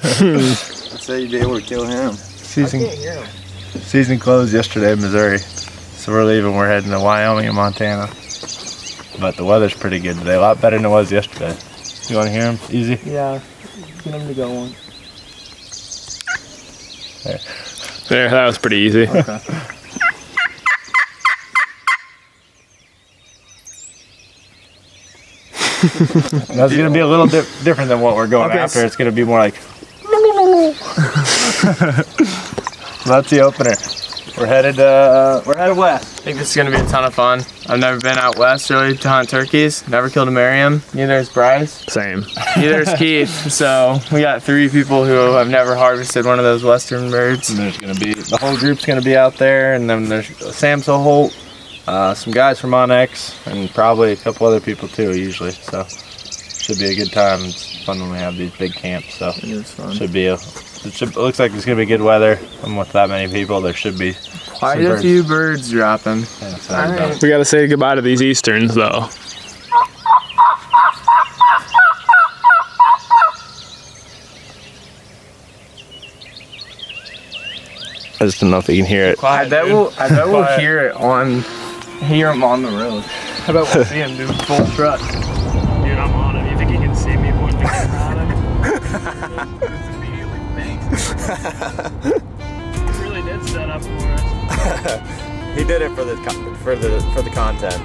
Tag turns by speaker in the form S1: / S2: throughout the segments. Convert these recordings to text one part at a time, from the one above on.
S1: Let's say you'd be able to kill him.
S2: Season closed yesterday in Missouri, so we're leaving. We're heading to Wyoming and Montana. But the weather's pretty good today, a lot better than it was yesterday. You want to hear him? Easy?
S3: Yeah, get him to go one.
S4: There, that was pretty easy.
S2: Okay. That's going to be a little different than what we're going after. It's going to be more like... That's the opener. We're headed west.
S3: I think this is gonna be a ton of fun. I've never been out west really to hunt turkeys. Never killed a Merriam. Neither has Bryce.
S4: Same.
S3: Neither has Keith. So we got 3 people who have never harvested one of those western birds.
S2: And there's gonna be the whole group's gonna be out there, and then there's Sam Holt, some guys from Onyx, and probably a couple other people too usually. So should be a good time. It's fun when we have these big camps. So
S3: It is fun.
S2: it looks like there's gonna be good weather, and with that many people, there should be
S3: Quite a few birds dropping.
S2: Yeah, so
S4: We gotta say goodbye to these Easterns though.
S2: I just don't know if you can hear it.
S3: I bet we'll hear them on the road. I bet we'll see them do full truck.
S4: Dude, I'm on him. You think you can see me pointing the camera at him?
S1: Immediately thanks.
S4: He really did set up for us.
S2: He did it for the content.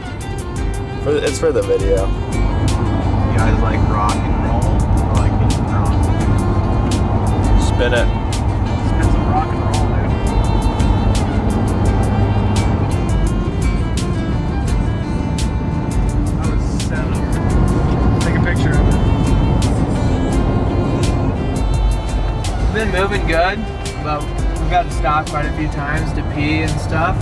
S2: It's for the video.
S1: You guys like rock and roll or like being drunk?
S2: Spin it.
S4: Spin some rock and roll, dude. That was 7. Take a picture of it.
S3: It's been moving good, but we've got to stop quite a few times to pee and stuff.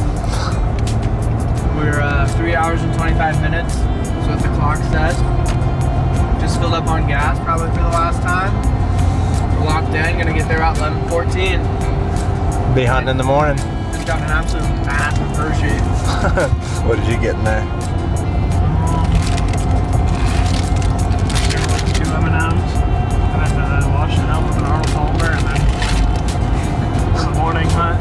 S3: We're 3 hours and 25 minutes. That's what the clock says. Just filled up on gas probably for the last time. Locked in, gonna get there about 11:14.
S2: Be hunting in the morning.
S3: Just got an absolute massive Hershey.
S2: What did you get in there?
S4: 2 M&Ms. And then washed it out with an Arnold Palmer, and then for the morning hunt.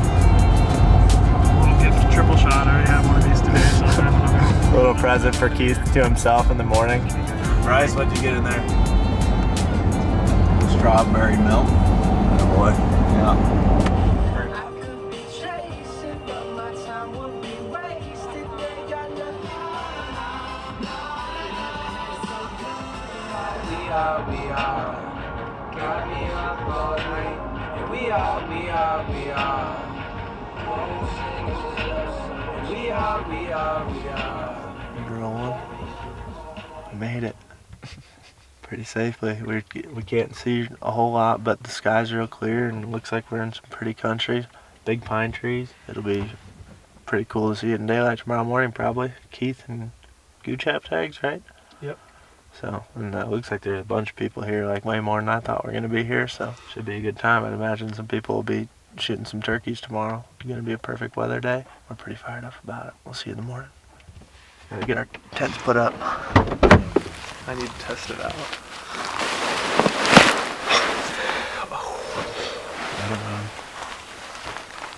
S4: Little gift triple shot. I already had one of these today, so I'll have another.
S2: A little present for Keith to himself in the morning. Bryce, what'd you get in there?
S1: Strawberry milk.
S2: Oh boy.
S1: Yeah.
S2: We made it pretty safely. We can't see a whole lot, but the sky's real clear and it looks like we're in some pretty country. Big pine trees. It'll be pretty cool to see it in daylight tomorrow morning probably. Keith and Gooch have tags, right?
S4: Yep.
S2: So, and it looks like there's a bunch of people here, like way more than I thought were going to be here, so should be a good time. I'd imagine some people will be shooting some turkeys tomorrow. It's going to be a perfect weather day. We're pretty fired up about it. We'll see you in the morning. Gotta get our tents put up. I need to test it out.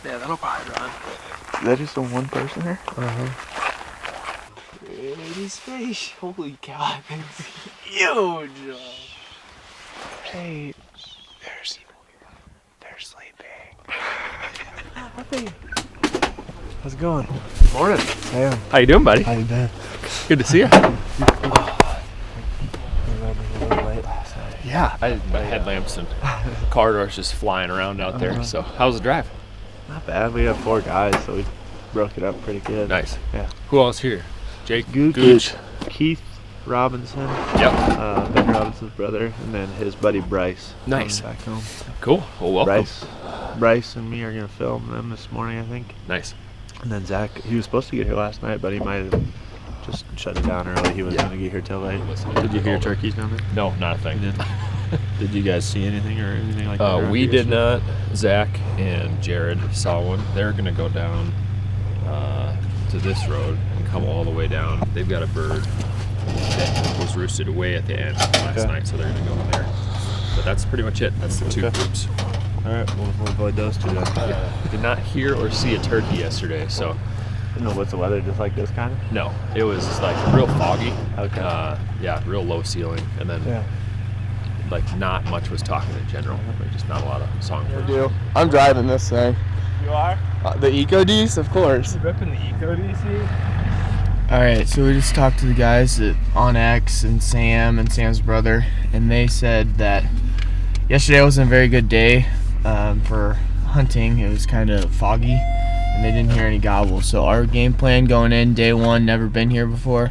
S4: Yeah, that'll probably run.
S1: Is that just a one person here?
S3: Pretty fish. Holy cow, it's huge.
S2: Hey, they're sleeping. How's it going?
S4: Morning.
S2: Hey,
S4: How you doing, buddy?
S2: how you been?
S4: Good to see you.
S2: We ran a little late last night.
S4: Yeah, my headlamps and car doors just flying around out there. So, how was the drive?
S2: Not bad. We have 4 guys, so we broke it up pretty good.
S4: Nice.
S2: Yeah.
S4: Who else here? Jake?
S2: Gooch. Keith Robinson.
S4: Yep.
S2: Ben Robinson's brother, and then his buddy Bryce.
S4: Nice.
S2: Back home.
S4: Cool. Well, welcome.
S2: Bryce and me are gonna film them this morning, I think.
S4: Nice.
S2: And then Zach, he was supposed to get here last night, but he might have just shut it down early. He wasn't gonna get here till late.
S5: Did you hear turkeys down there?
S4: No, not a thing.
S5: Did you guys see anything or anything like that? around
S4: We
S5: here
S4: did
S5: yesterday?
S4: not. Zach and Jared saw one. They're gonna go down to this road and come all the way down. They've got a bird that was roosted away at the end last night, so they're gonna go in there.
S6: But that's pretty much it. That's the 2
S2: Okay.
S6: groups.
S2: All right, we'll avoid those two then.
S6: Did not hear or see a turkey yesterday, so
S2: What's the weather just like this kind of?
S6: no. It was like real foggy.
S2: Okay.
S6: Yeah, real low ceiling, and then like not much was talking in general. Like just not a lot of songbirds.
S3: I'm driving this thing.
S2: You are?
S3: The Eco D's, of course.
S2: Ripping the Eco DC?
S3: Alright, so we just talked to the guys on X and Sam's brother, and they said that yesterday wasn't a very good day for hunting. It was kind of foggy, and they didn't hear any gobbles. So our game plan going in, day one, never been here before,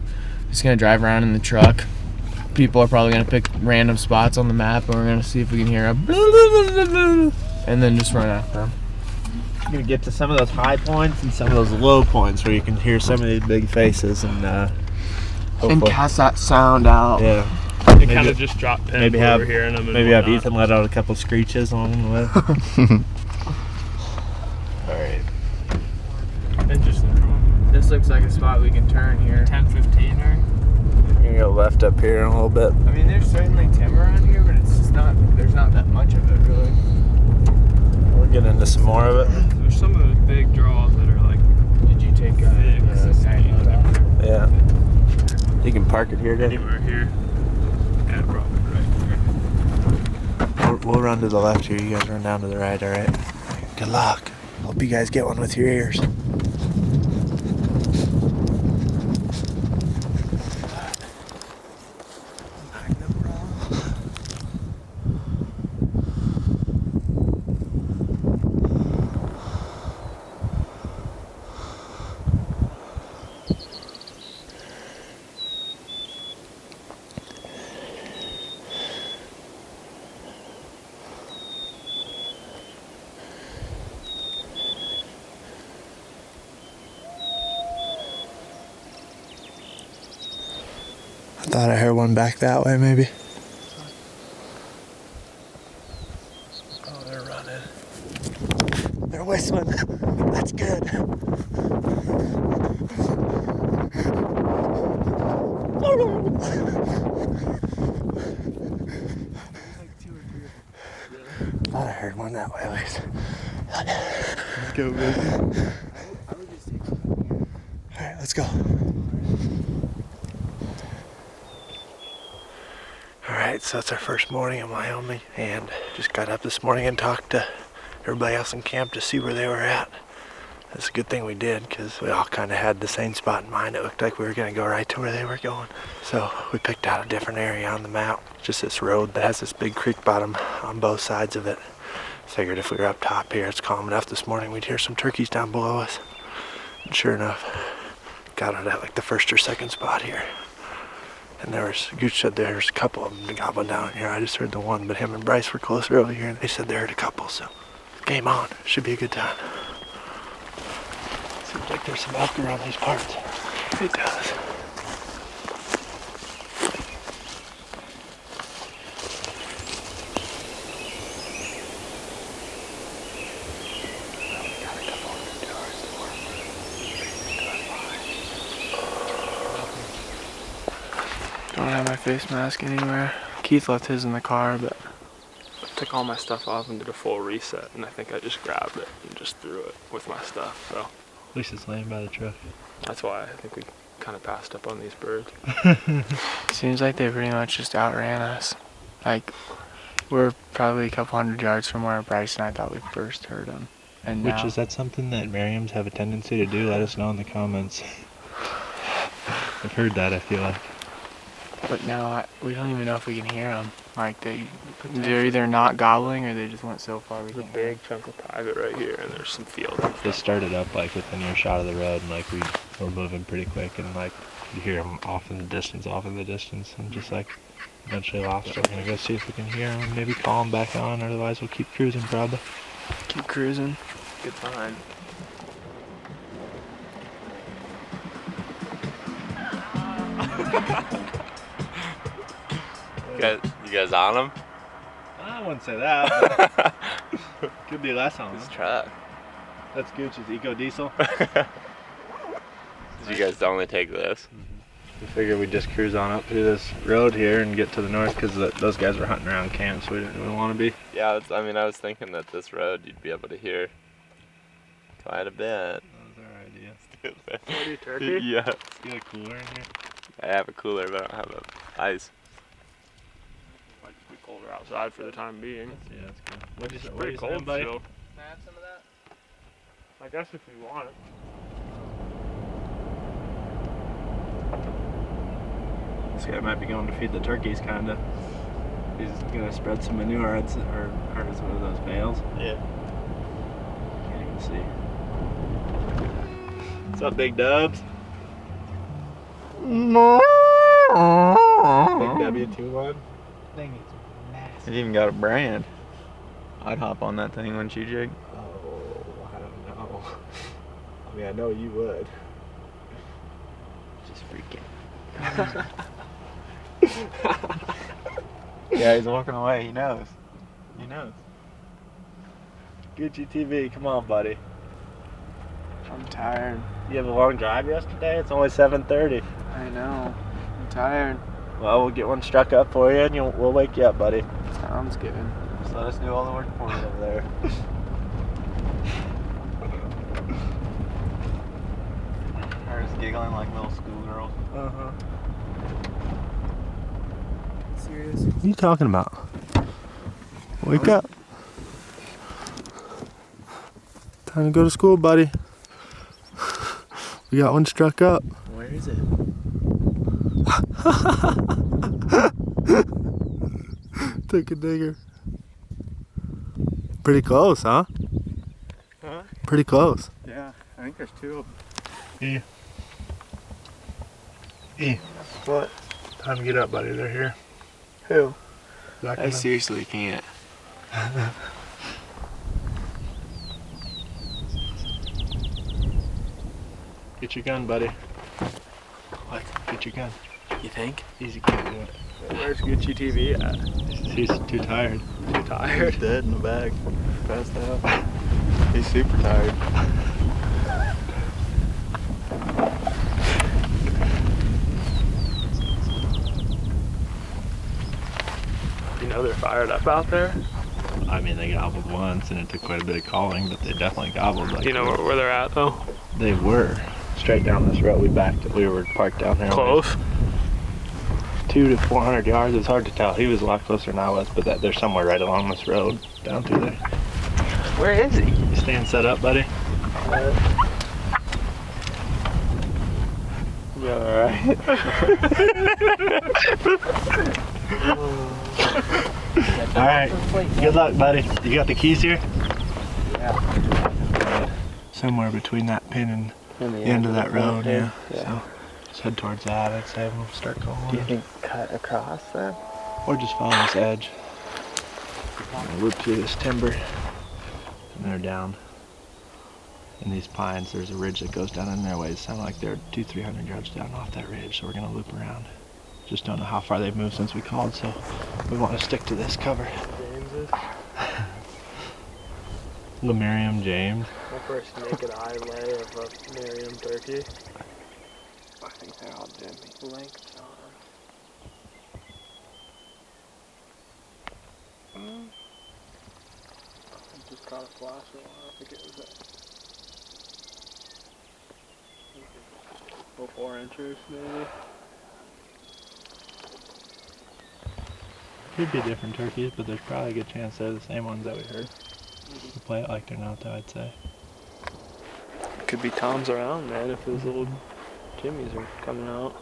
S3: just going to drive around in the truck. People are probably going to pick random spots on the map, and we're going to see if we can hear a and then just run after them.
S2: You're going to get to some of those high points and some of those low points where you can hear some of these big faces and hopefully.
S3: cast that sound out.
S2: Yeah.
S4: It kind of just dropped pins
S2: maybe
S4: while
S2: have
S4: we're hearing them.
S2: maybe have Ethan let out a couple screeches along the way. Alright.
S4: Interesting.
S3: This looks like a spot we can turn here.
S4: 10-15 or?
S2: You're going to go left up here in a little bit.
S3: I mean, there's certainly timber around here, but it's just not, there's not that much of it, really.
S2: We'll get into some more of it.
S4: There's some of those big draws that are like
S3: Did you take
S2: Yeah. You can park it here, Dave.
S4: anywhere here. Yeah, probably right there.
S2: We'll run to the left here. You guys run down to the right, alright? Good luck. Hope you guys get one with your ears. I thought I heard one back that way, maybe. Oh, they're running. They're whistling. That's good. Thought I heard one that way at least. Let's go, baby. Alright, let's go. Alright, so it's our first morning in Wyoming, and just got up this morning and talked to everybody else in camp to see where they were at. It's a good thing we did, because we all kind of had the same spot in mind. It looked like we were going to go right to where they were going. So we picked out a different area on the map, just this road that has this big creek bottom on both sides of it. Figured if we were up top here, it's calm enough this morning, we'd hear some turkeys down below us. And sure enough, got it at like the first or second spot here. And Gooch said there's a couple of them gobbling down here. I just heard the one, but him and Bryce were closer over here, and they said they heard a couple, so game on. Should be a good time. Seems like there's some elk around these parts. It does.
S3: Don't have my face mask anywhere. Keith left his in the car, but I took all my stuff off and did a full reset, and I think I just grabbed it and just threw it with my stuff, so.
S2: At least it's laying by the truck.
S3: That's why I think we kind of passed up on these birds. Seems like they pretty much just outran us. Like, we're probably a couple hundred yards from where Bryce and I thought we first heard them. And now,
S2: Is that something that Merriams have a tendency to do? Let us know in the comments. I've heard that, I feel like.
S3: but now we don't even know if we can hear them. Like, they're either not gobbling or they just went so far we
S4: There's a
S3: can't hear
S4: big chunk of private right here, and there's some field.
S2: They started up like within earshot of the road, and like we were moving pretty quick, and like you hear them off in the distance, and just like eventually lost them. We're gonna go see if we can hear them, and maybe call them back on, otherwise we'll keep cruising probably.
S3: Keep cruising. Good time.
S7: You guys on them?
S2: I wouldn't say that, but could be less on
S7: This
S2: them.
S7: truck.
S2: That's Gooch's Eco Diesel.
S7: Did you guys only take this?
S2: We figured we'd just cruise on up through this road here and get to the north because those guys were hunting around camp, so we didn't really want to be.
S7: Yeah, I mean, I was thinking that this road you'd be able to hear quite a bit.
S2: That was our idea.
S4: What are you, turkey?
S7: Yeah.
S2: Let's get a cooler in here.
S7: I have a cooler, but I don't have ice.
S4: Might just be colder outside for the time being.
S2: Yeah, that's good. What'd you say,
S4: It's pretty cold
S2: buddy?
S4: still.
S3: Can I have some of that?
S4: I guess if you want it.
S2: This guy might be going to feed the turkeys, kinda. He's gonna spread some manure or harvest one of those bales.
S7: Yeah.
S2: Can't even see. What's up, big dubs? Big W21.
S3: Thing is massive.
S1: It even got a brand. I'd hop on that thing, wouldn't you, Jake?
S2: Oh, I don't know. I mean, I know you would.
S1: Just freaking. Yeah, he's walking away. He knows. He knows.
S2: Gucci TV, come on, buddy.
S3: I'm tired.
S2: You have a long drive yesterday? It's only 7:30.
S3: I know. I'm tired.
S2: Well, we'll get one struck up for you and we'll wake you up, buddy.
S3: Sounds good.
S1: Just let us do all the work for you over there. Or just giggling like little schoolgirls.
S2: Uh-huh.
S3: Serious?
S2: What are you talking about? Wake up. Time to go to school, buddy. We got one struck up.
S3: Where is it?
S2: Take a digger. Pretty close, huh?
S1: Huh?
S2: Pretty close.
S1: Yeah, I think there's two of them.
S2: What? Time to get up, buddy. They're here.
S3: Who?
S2: Back
S3: I
S2: in the-
S3: seriously can't.
S2: Get your gun, buddy. What? Get your gun.
S3: You think?
S2: Easy, can't do it.
S4: Where's Gucci TV at?
S2: He's too tired.
S4: Too tired.
S1: He's dead in the bag. Passed out. He's super tired.
S4: You know they're fired up out there?
S2: I mean, they gobbled once, and it took quite a bit of calling, but they definitely gobbled. Like
S4: You know where they're at though?
S2: they were straight down this road. We were parked down there.
S4: Close.
S2: 200 to 400 yards. It's hard to tell. He was a lot closer than I was, but they're somewhere right along this road down through there.
S3: Where is he?
S2: You staying set up, buddy?
S1: You alright?
S2: All right. Good luck, buddy. You got the keys here?
S3: Yeah.
S2: Somewhere between that pin and the end of that road, yeah. So just head towards that, I'd say, and we'll start going.
S3: Do you think cut across then?
S2: Or just follow this edge. And loop through this timber. And they're down in these pines. There's a ridge that goes down in their way. It sounds like they're 200-300 yards down off that ridge, so we're gonna loop around. Just don't know how far they've moved since we called, so we want to stick to this cover.
S4: James is.
S2: The Merriam James.
S4: My first naked eye lay of a Merriam turkey.
S3: I think they're all gently lengths on him.
S4: I just caught a flash of one. I think it was at 4 inches maybe.
S2: Could be different turkeys, but there's probably a good chance they're the same ones that we heard. We'll play it like they're not, though, I'd say.
S4: Could be toms around, man, if those little jimmies are coming out.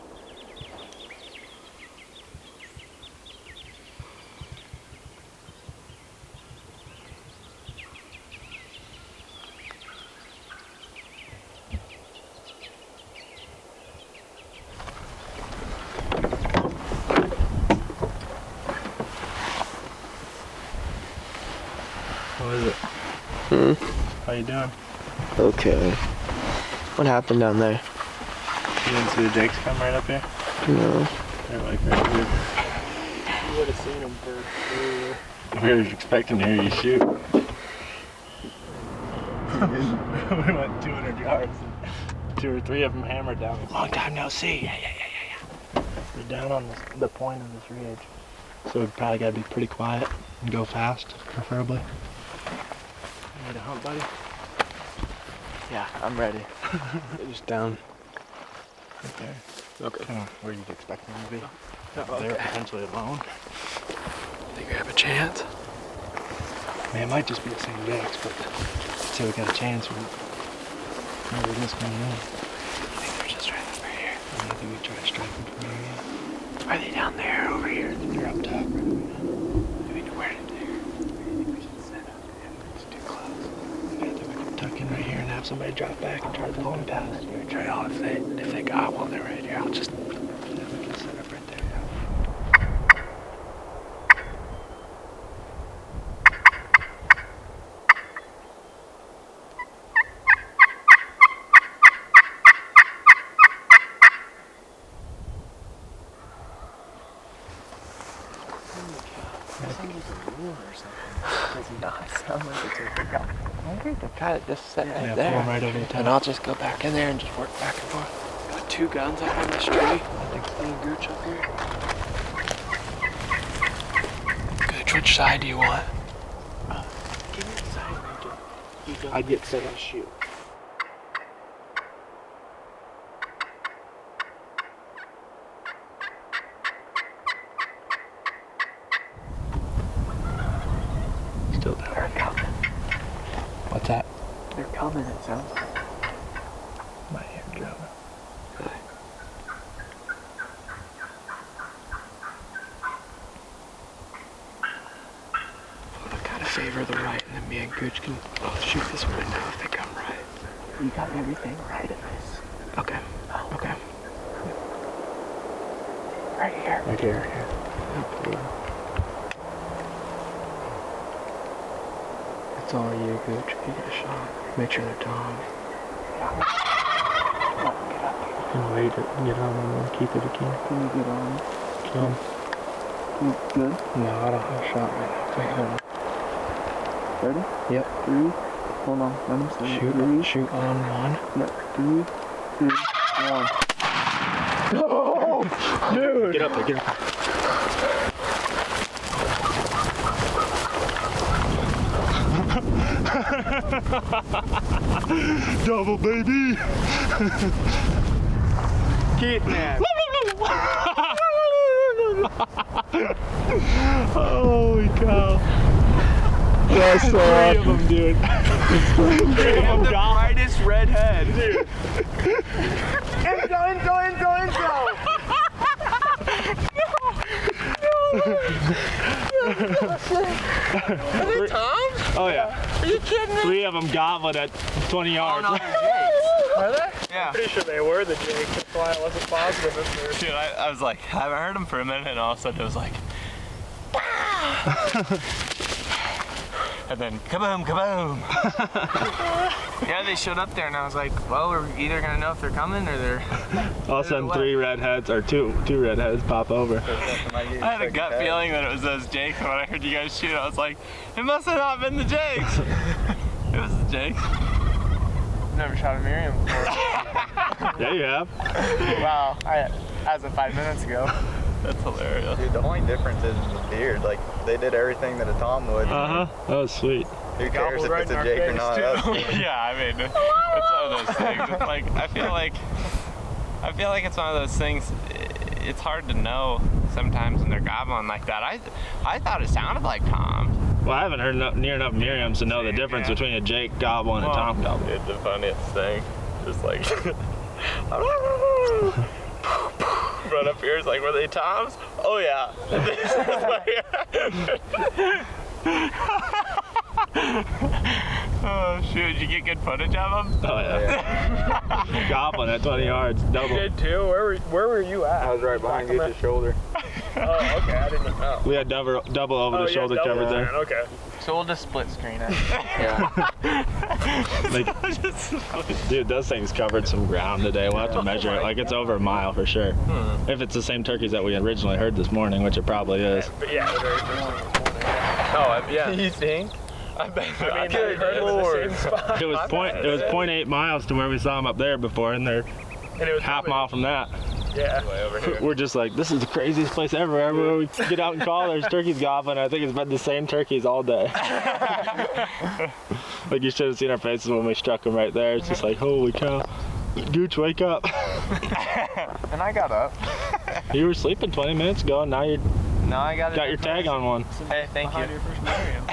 S2: What is it? How you doing?
S3: Okay. What happened down there?
S2: You didn't see the jakes come right up here?
S3: No.
S2: They're like right here.
S4: You would have seen them first earlier.
S2: We were expecting to hear you shoot. We went 200 yards and 2 or 3 of them hammered down. Long time no see. Yeah. down on the point of this ridge. So we probably gotta be pretty quiet and go fast, preferably. You ready to hunt, buddy?
S3: Yeah, I'm ready.
S2: They're just down right there.
S6: Okay.
S2: Kind of where you'd expect them to be.
S3: Oh,
S2: They're potentially alone. Think we have a chance? I mean, it might just be the same jakes, but let's see if we got a chance. Maybe this coming in. I think they're just right over here. I think we try to strike them from here. Yeah. Are they down there or over here? They're up top. Do we know where they're there? I think we should set up. Yeah, it's too close. Yeah, I think we can tuck in right here and have somebody drop back and try to pull them past. We try all if they got one, they're right here. I'll just we can set up right there.
S3: Does not sound like it's a go. I'm going to try to just set right
S2: Yeah,
S3: there.
S2: pull them right over the top.
S3: And I'll just go back in there and just work back and forth. Got 2 guns up on this tree. I think it's being Gooch up here. Gooch, which side do you want? Give me the side where I'd get set to shoot.
S2: Still down.
S3: They're coming.
S2: What's that?
S3: They're coming, it sounds like.
S2: My hair drone.
S3: I gotta favor the right, and then me and Gooch can both shoot this one now if they come right. You got everything right in this. Okay. Okay. Right here.
S2: Right here. Here.
S3: It's all you, Gooch. If you get a shot, make sure they're Tom.
S2: And wait it. Get on them and keep it if you can.
S3: Can you get on?
S2: Kill them.
S3: Good.
S2: No, I don't have a shot right now. Wait, hold on.
S3: Ready?
S2: Yep.
S3: 3. Hold on. Let him say
S2: Shoot.
S3: 3.
S2: Shoot on one.
S3: No, 3, 2, 1.
S2: Oh, dude! Get up there. Get up there. Double, baby!
S3: Kidnap.
S2: Holy cow. That's 3 of them, dude. 3 of them got
S3: brightest red head.
S2: dude.
S3: Intro. Are they Toms?
S2: Oh, yeah.
S3: Are you kidding me?
S2: 3 of them gobbled at 20 yards.
S3: Are they?
S1: Yeah.
S4: Pretty sure they were the Jake. That's why I wasn't positive at first.
S7: Dude, I was like, I haven't heard him for a minute, and all of a sudden it was like, and then kaboom, kaboom.
S3: Yeah, they showed up there, and I was like, well, we're either gonna know if they're coming or they're.
S2: All of a sudden, 3 redheads, or two redheads pop over.
S7: I had a gut feeling that it was those Jakes, and when I heard you guys shoot, I was like, it must have not been the Jakes. It was the Jakes.
S3: Never shot a Merriam before.
S2: Yeah, you have.
S3: Wow, as of 5 minutes ago.
S7: That's hilarious.
S1: Dude, the only difference is the beard. Like, they did everything that a Tom would.
S2: Uh-huh. That was sweet.
S1: Who cares if
S4: right
S1: it's
S4: in
S1: a
S4: our
S1: Jake or
S4: face,
S1: not?
S4: too.
S1: That's-
S7: Yeah, I mean, it's one of those things. It's like, I feel like it's one of those things, it's hard to know sometimes when they're gobbling like that. I thought it sounded like Tom.
S2: Well, I haven't heard near enough Merriams to know the difference between a Jake gobble and a Tom gobble.
S7: It's the funniest thing. Just like, run up here, it's like, were they Toms? Oh yeah. Oh shoot, did you get good footage of them?
S2: Oh, yeah. Gobbling at 20 yards, double.
S4: You did too? Where were you at?
S1: I was right behind Gooch's shoulder.
S4: Oh, okay. I didn't know.
S2: We had double over the shoulder covered there.
S4: Man. Okay.
S3: So we'll just split screen it.
S2: Like, dude, those things covered some ground today. We'll have to measure it. Like, it's over a mile for sure. If it's the same turkeys that we originally heard this morning, which it probably is.
S4: But yeah, the very first thing this morning.
S7: Oh, yeah.
S1: You think?
S7: I bet.
S4: I mean, I heard it was the same spot.
S2: It was 0.8 miles to where we saw them up there before, and they're
S4: And it was
S2: half
S4: probably-
S2: mile from that.
S4: Yeah.
S7: Way over here.
S2: We're just like, this is the craziest place ever. Everywhere we get out and call, there's turkeys gobbling. I think it's been the same turkeys all day. Like, you should have seen our faces when we struck them right there. It's just like, holy cow. Gooch, wake up.
S3: And I got up.
S2: You were sleeping 20 minutes ago, and now you
S3: I got
S2: got your tag on one.
S3: Hey, thank you.
S4: Your first Merriam.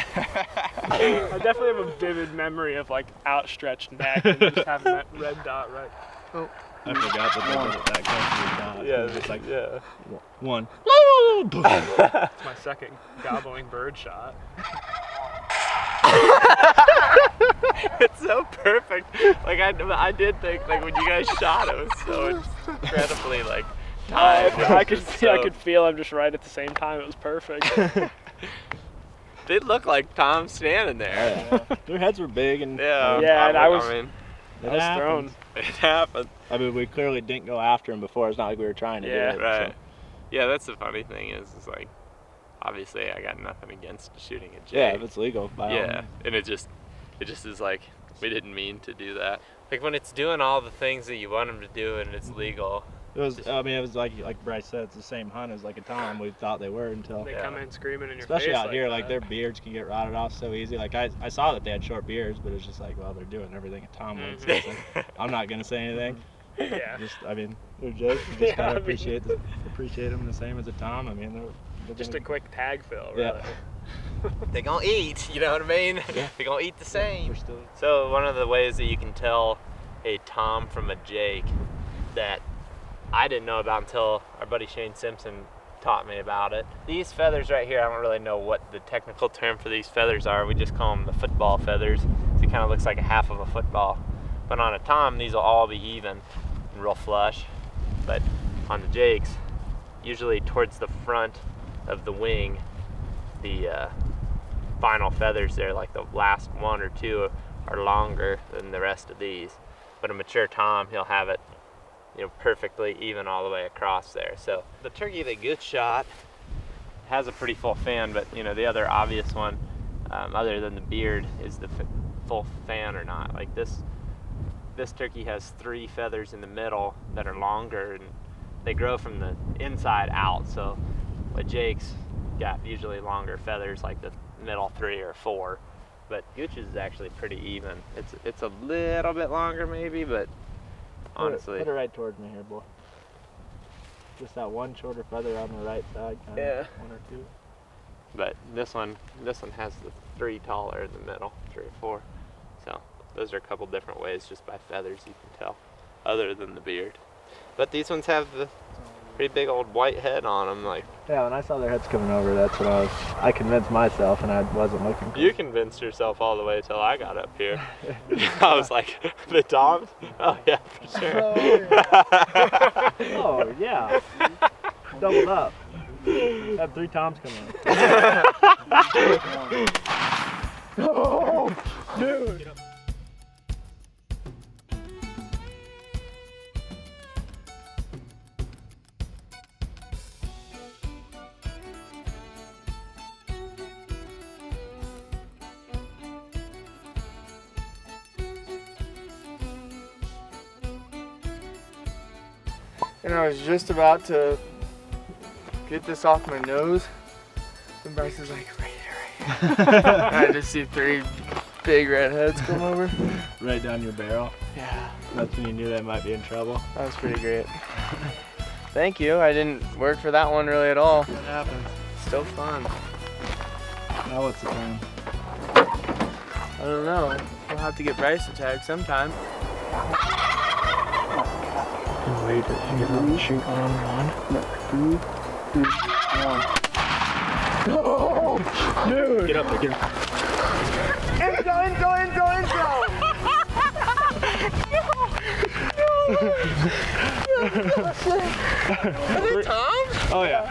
S4: I definitely have a vivid memory of like outstretched neck and just having that red dot right.
S5: I forgot that they did it that close to the dot.
S2: Yeah,
S5: It's like
S2: yeah.
S5: one.
S4: It's my second gobbling bird shot.
S7: It's so perfect. Like I did think like when you guys shot it was so incredibly like timed.
S4: I could feel him just right at the same time. It was perfect.
S7: They look like Tom standing there.
S2: Yeah. Their heads were big and
S4: Yeah, and I was
S7: mean,
S4: thrown.
S7: it happened.
S2: I mean, we clearly didn't go after him before. It's not like we were trying to
S4: Yeah.
S2: do it.
S7: Right.
S2: So.
S7: Yeah, that's the funny thing is like, obviously I got nothing against shooting a
S2: Yeah,
S7: jay.
S2: if it's legal. By all
S7: Yeah,
S2: means.
S7: and it just is like we didn't mean to do that. Like when it's doing all the things that you want them to do and it's legal.
S2: It was. I mean, it was like Bryce said, it's the same hunt as like a tom. We thought they were until.
S4: They come in screaming in your
S2: Especially
S4: face.
S2: out here, like
S4: that.
S2: their beards can get rotted off so easy. Like I saw that they had short beards, but it's just like, well, they're doing everything a tom would. So it's like, I'm not gonna say anything.
S4: Yeah.
S2: Just, I mean, they're just. You just gotta appreciate them the same as a tom. I mean, they're
S4: Just a quick tag fill,
S2: Yeah.
S4: really.
S7: They gonna eat, you know what I mean?
S2: Yeah.
S7: They gonna eat the same.
S2: We're still.
S7: So one of the ways that you can tell a tom from a jake that I didn't know about until our buddy Shane Simpson taught me about it. These feathers right here, I don't really know what the technical term for these feathers are. We just call them the football feathers. So it kind of looks like a half of a football. But on a tom, these will all be even and real flush. But on the jakes, usually towards the front of the wing, the final feathers there, like the last one or two, are longer than the rest of these. But a mature tom, he'll have it, you know, perfectly even all the way across there. So the turkey that Gooch shot has a pretty full fan, but you know, the other obvious one, other than the beard, is the full fan or not. Like this turkey has 3 feathers in the middle that are longer, and they grow from the inside out. So a jake's got usually longer feathers, like the middle 3 or 4. But Gooch's is actually pretty even. It's a little bit longer maybe, but honestly.
S2: Put it right towards me here, boy. Just that one shorter feather on the right side, kind
S7: Yeah.
S2: of, 1 or 2.
S7: But this one has the 3 taller in the middle, 3 or 4. So those are a couple different ways just by feathers you can tell, other than the beard. But these ones have the pretty big old white head on them. Like,
S2: Yeah, when I saw their heads coming over, that's when I convinced myself, and I wasn't looking.
S7: you convinced yourself all the way till I got up here. I was like, the toms? Oh yeah, for sure.
S2: Oh yeah, doubled up. Had 3 toms coming in.
S4: Oh, dude.
S3: And I was just about to get this off my nose, and Bryce is like, right here. And I just see 3 big red heads come over.
S2: Right down your barrel.
S3: Yeah,
S2: That's when you knew they might be in trouble.
S3: that was pretty great. Thank you. I didn't work for that one really at all.
S2: What happened?
S3: Still fun.
S2: Now what's the time?
S3: I don't know. We'll have to get Bryce to tag sometime.
S4: Wait to get on the shoot on 1. 2, 3, 1. Oh, dude!
S2: Get up there, get up.
S7: Are they toms?
S2: Oh yeah.